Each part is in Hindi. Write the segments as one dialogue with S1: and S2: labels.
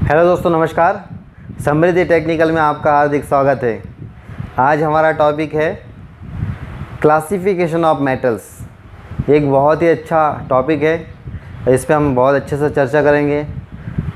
S1: हेलो दोस्तों, नमस्कार। समृद्धि टेक्निकल में आपका हार्दिक स्वागत है। आज हमारा टॉपिक है क्लासिफिकेशन ऑफ मेटल्स। एक बहुत ही अच्छा टॉपिक है, इस पे हम बहुत अच्छे से चर्चा करेंगे।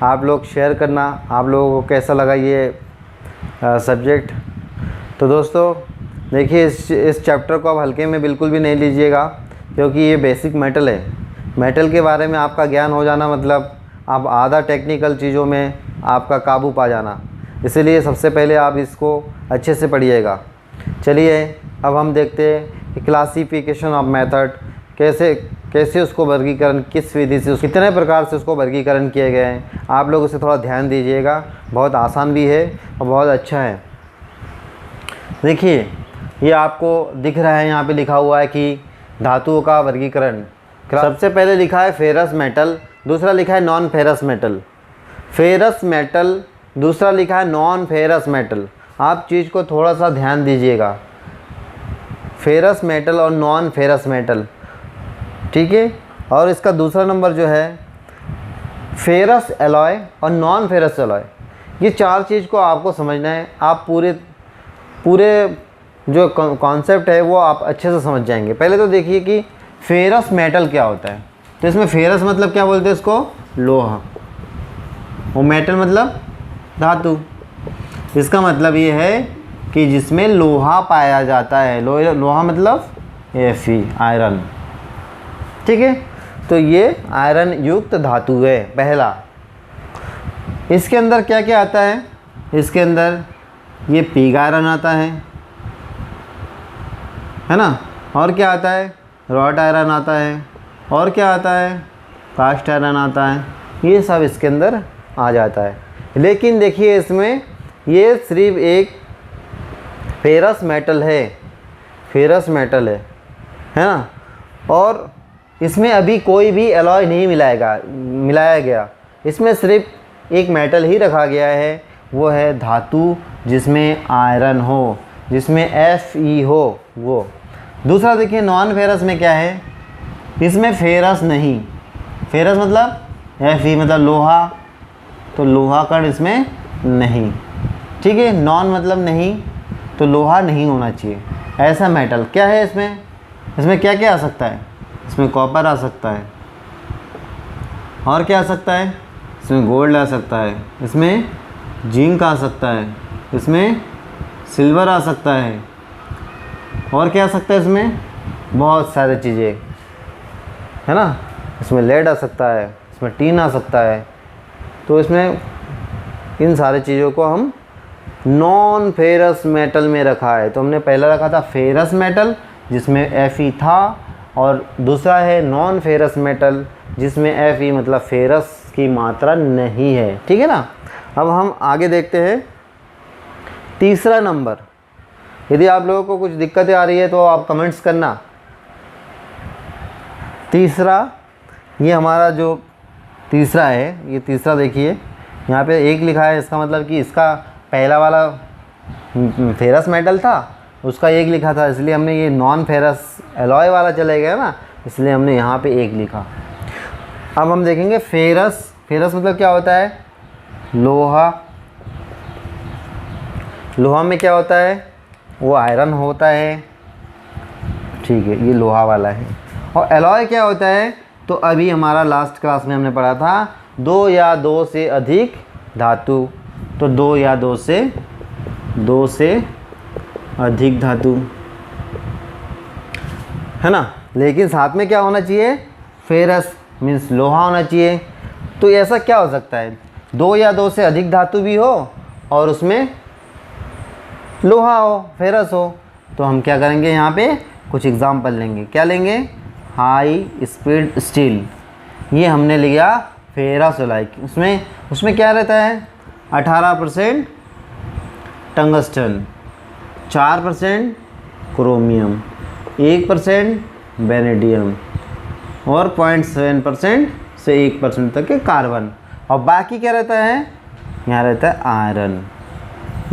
S1: आप लोग शेयर करना, आप लोगों को कैसा लगा ये सब्जेक्ट। तो दोस्तों देखिए, इस चैप्टर को आप हल्के में बिल्कुल भी नहीं लीजिएगा, क्योंकि ये बेसिक मेटल है। मेटल के बारे में आपका ज्ञान हो जाना मतलब आप आधा टेक्निकल चीज़ों में आपका काबू पा जाना। इसीलिए सबसे पहले आप इसको अच्छे से पढ़िएगा। चलिए अब हम देखते हैं कि क्लासिफिकेशन ऑफ मेथड कैसे उसको वर्गीकरण, किस विधि से, कितने प्रकार से उसको वर्गीकरण किए गए हैं। आप लोग उसे थोड़ा ध्यान दीजिएगा, बहुत आसान भी है और बहुत अच्छा है। देखिए ये आपको दिख रहा है, यहाँ पे लिखा हुआ है कि धातुओं का वर्गीकरण। सबसे पहले लिखा है फेरस मेटल, दूसरा लिखा है non ferrous metal. Ferrous metal, दूसरा लिखा है नॉन फेरस मेटल। आप चीज़ को थोड़ा सा ध्यान दीजिएगा, फेरस मेटल और नॉन फेरस मेटल, ठीक है। और इसका दूसरा नंबर जो है फेरस एलॉय और नॉन फेरस एलॉय। ये चार चीज़ को आपको समझना है। आप पूरे जो कॉन्सेप्ट है वो आप अच्छे से समझ जाएंगे। पहले तो देखिए कि फेरस मेटल क्या होता है। तो इसमें फेरस मतलब क्या बोलते हैं इसको, लोहा, और मेटल मतलब धातु। इसका मतलब ये है कि जिसमें लोहा पाया जाता है। लोहा मतलब Fe, आयरन, ठीक है। तो ये आयरन युक्त धातु है पहला। इसके अंदर क्या क्या आता है, इसके अंदर ये पिग आयरन आता है ना। और क्या आता है, रॉट आयरन आता है। और क्या आता है, कास्ट आयरन आता है। ये सब इसके अंदर आ जाता है। लेकिन देखिए इसमें ये सिर्फ एक फेरस मेटल है, फेरस मेटल है ना। और इसमें अभी कोई भी एलॉय नहीं मिलाया गया। इसमें सिर्फ एक मेटल ही रखा गया है, वो है धातु जिसमें आयरन हो, जिसमें Fe हो वो। दूसरा देखिए नॉन फेरस में क्या है, इसमें फेरस नहीं। फेरस मतलब Fe मतलब लोहा, तो लोहा कण इसमें नहीं, ठीक है। नॉन मतलब नहीं, तो लोहा नहीं होना चाहिए। ऐसा मेटल क्या है इसमें क्या क्या आ सकता है, इसमें कॉपर आ सकता है। और क्या आ सकता है, इसमें गोल्ड आ सकता है, इसमें जिंक आ सकता है, इसमें सिल्वर आ सकता है। और क्या आ सकता है, इसमें बहुत सारी चीज़ें है ना। इसमें लेड आ सकता है, इसमें टीन आ सकता है। तो इसमें इन सारी चीज़ों को हम नॉन फेरस मेटल में रखा है। तो हमने पहला रखा था फेरस मेटल जिसमें Fe था, और दूसरा है नॉन फेरस मेटल जिसमें Fe मतलब फेरस की मात्रा नहीं है, ठीक है ना। अब हम आगे देखते हैं तीसरा नंबर। यदि आप लोगों को कुछ दिक्कतें आ रही है तो आप कमेंट्स करना। तीसरा, ये हमारा जो तीसरा है, ये तीसरा देखिए यहाँ पे एक लिखा है। इसका मतलब कि इसका पहला वाला फेरस मेटल था, उसका एक लिखा था, इसलिए हमने ये नॉन फेरस एलॉय वाला चले गया ना, इसलिए हमने यहाँ पे एक लिखा। अब हम देखेंगे फेरस। फेरस मतलब क्या होता है, लोहा। लोहा में क्या होता है, वो आयरन होता है, ठीक है, ये लोहा वाला है। और एलॉय क्या होता है, तो अभी हमारा लास्ट क्लास में हमने पढ़ा था, दो या दो से अधिक धातु। तो दो या दो से अधिक धातु है ना। लेकिन साथ में क्या होना चाहिए, फेरस मीन्स लोहा होना चाहिए। तो ऐसा क्या हो सकता है, दो या दो से अधिक धातु भी हो और उसमें लोहा हो, फेरस हो। तो हम क्या करेंगे, यहाँ पे कुछ एग्जाम्पल लेंगे। क्या लेंगे, हाई स्पीड स्टील, ये हमने लिया फेरस एलॉय। उसमें क्या रहता है, 18% टंगस्टन, 4% क्रोमियम, 1% वेनेडियम और 0.7% से 1% तक के कार्बन। और बाकी क्या रहता है, यहाँ रहता है आयरन।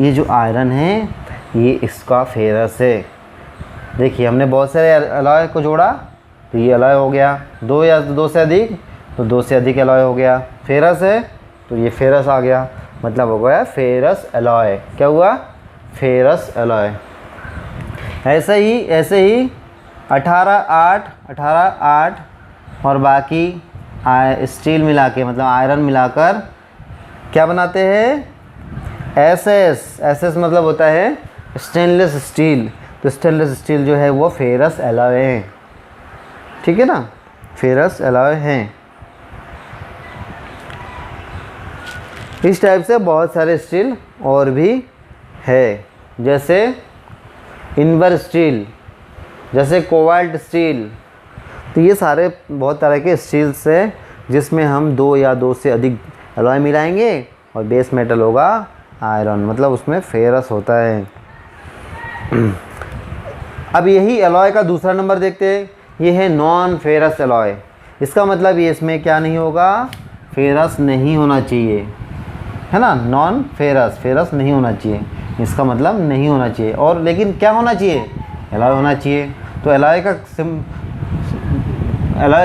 S1: ये जो आयरन है ये इसका फेरस है। देखिए हमने बहुत सारे एलॉय को जोड़ा, तो ये एलॉय हो गया। दो या दो से अधिक, तो दो से अधिक एलॉय हो गया। फेरस है तो ये फेरस आ गया, मतलब हो गया फेरस एलॉय। क्या हुआ? Ferrous alloy. ऐसे ही 18 8 और बाकी स्टील मिला के, मतलब आयरन मिलाकर क्या बनाते हैं? एसएस। एसएस मतलब होता है स्टेनलेस स्टील। तो स्टेनलेस स्टील जो है वो फेरस एलॉय है, ठीक है ना, फेरस एलॉय हैं। इस टाइप से बहुत सारे स्टील और भी है, जैसे इनवर स्टील, जैसे कोबाल्ट स्टील। तो ये सारे बहुत तरह के स्टील्स हैं जिसमें हम 2 या 2 से अधिक एलॉय मिलाएंगे और बेस मेटल होगा आयरन, मतलब उसमें फेरस होता है। अब यही एलॉय का दूसरा नंबर देखते हैं, ये है नॉन फेरस एलॉय। इसका मतलब ये इसमें क्या नहीं होगा? फेरस नहीं होना चाहिए, है ना। नॉन फेरस, फेरस नहीं होना चाहिए, इसका मतलब नहीं होना चाहिए। और लेकिन क्या होना चाहिए? एलॉय होना चाहिए। तो एलॉय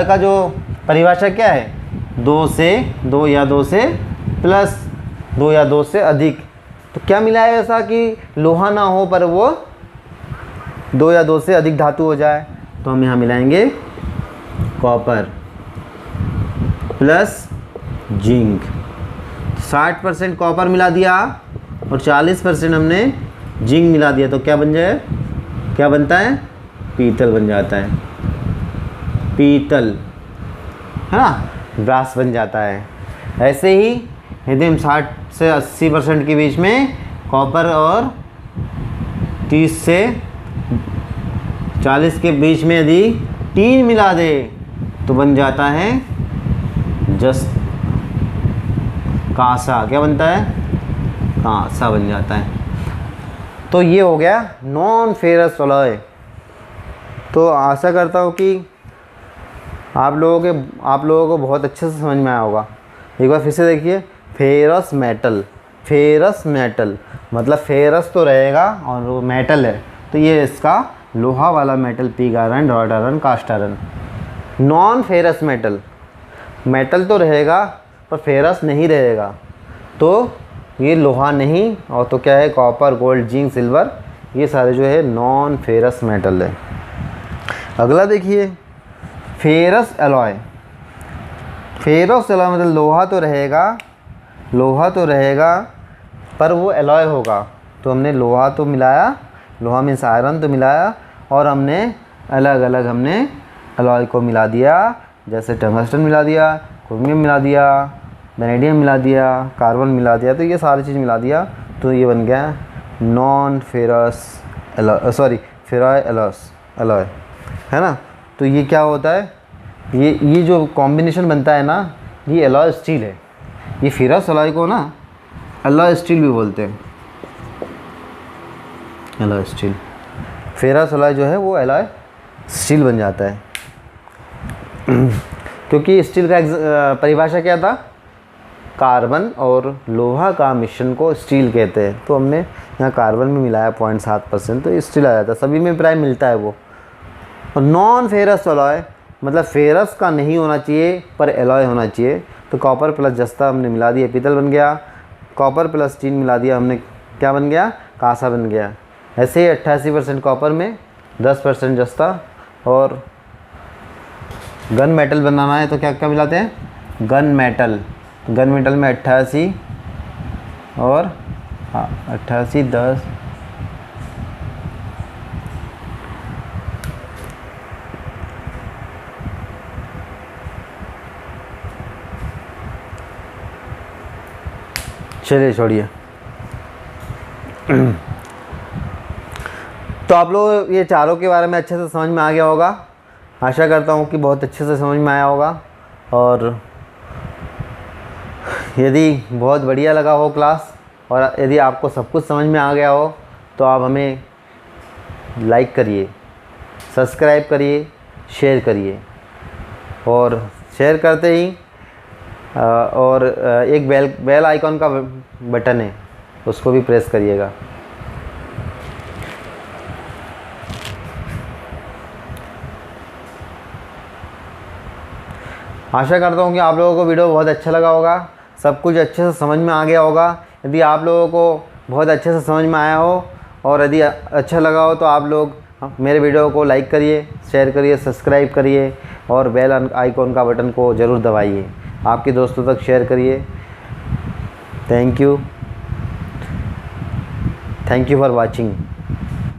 S1: का जो परिभाषा क्या है? 2 या 2 से प्लस 2 या 2 से अधिक। तो क्या मिला है ऐसा कि लोहा ना हो पर वो 2 या 2 से अधिक धातु हो जाए? तो हम यहाँ मिलाएंगे कॉपर प्लस जिंक। 60% कॉपर मिला दिया और 40% हमने जिंक मिला दिया, तो क्या बन जाए? क्या बनता है? पीतल बन जाता है, पीतल, है ना, ब्रास बन जाता है। ऐसे ही यदि हम 60 से 80% के बीच में कॉपर और 30 से 40 के बीच में यदि टीन मिला दे तो बन जाता है जस्ट कांसा। क्या बनता है? कांसा बन जाता है। तो ये हो गया नॉन फेरस एलॉय। तो आशा करता हूँ कि आप लोगों को बहुत अच्छे से समझ में आया होगा। एक बार फिर से देखिए, फेरस मेटल, फेरस मेटल मतलब फेरस तो रहेगा और वो मेटल है, तो ये इसका लोहा वाला metal, pig iron, rod iron, cast iron. Non ferrous metal, metal तो रहेगा पर फेरस नहीं रहेगा, तो ये लोहा नहीं, और तो क्या है? कॉपर, गोल्ड, जिंक, सिल्वर, ये सारे जो है नॉन फेरस मेटल है। अगला देखिए, फेरस एलॉय। फेरस एलॉय मतलब लोहा तो रहेगा पर वो एलॉय होगा। तो हमने लोहा तो मिलाया, लोहा मीन्स आयरन तो मिलाया, और हमने अलग अलग हमने एलॉय को मिला दिया, जैसे टंगस्टन मिला दिया, क्रोमियम मिला दिया, वेनेडियम मिला दिया, कार्बन मिला दिया। तो ये सारी चीज़ मिला दिया, तो ये बन गया non ferrous alloy, sorry ferro alloy, है ना। तो ये क्या होता है? ये जो कॉम्बिनेशन बनता है ना, ये एलॉय स्टील है। ये फेरस एलॉय को ना एलॉय स्टील भी बोलते हैं, एलॉय स्टील। फेरस एलॉय जो है वो एलॉय स्टील बन जाता है। क्योंकि स्टील का परिभाषा क्या था? कार्बन और लोहा का मिश्रण को स्टील कहते हैं। तो हमने यहाँ कार्बन में मिलाया 0.7%, तो स्टील आ जाता है, सभी में प्राय मिलता है वो। और नॉन फेरस एलॉय मतलब फेरस का नहीं होना चाहिए पर एलॉय होना चाहिए। तो कॉपर प्लस जस्ता हमने मिला दिया, पीतल बन गया। कॉपर प्लस टीन मिला दिया हमने, क्या बन गया? कांसा बन गया। ऐसे ही 88% कॉपर में 10% जस्ता, और गन मेटल बनाना है तो क्या क्या मिलाते हैं? Gun metal. गन मेटल में 88 और 88 10 चलिए छोड़िए। तो आप लोग ये चारों के बारे में अच्छे से समझ में आ गया होगा। आशा करता हूँ कि बहुत अच्छे से समझ में आया होगा, और यदि बहुत बढ़िया लगा हो क्लास, और यदि आपको सब कुछ समझ में आ गया हो, तो आप हमें लाइक करिए, सब्सक्राइब करिए, शेयर करिए, और शेयर करते ही और एक बेल आइकॉन का बटन है, उसको भी प्रेस करिएगा। आशा करता हूँ कि आप लोगों को वीडियो बहुत अच्छा लगा होगा। सब कुछ अच्छे से समझ में आ गया होगा। यदि आप लोगों को बहुत अच्छे से समझ में आया हो और यदि अच्छा लगा हो तो आप लोग मेरे वीडियो को लाइक करिए, शेयर करिए, सब्सक्राइब करिए और बेल आइकॉन का बटन को ज़रूर दबाइए। आपके दोस्तों तक शेयर करिए। Thank you for watching.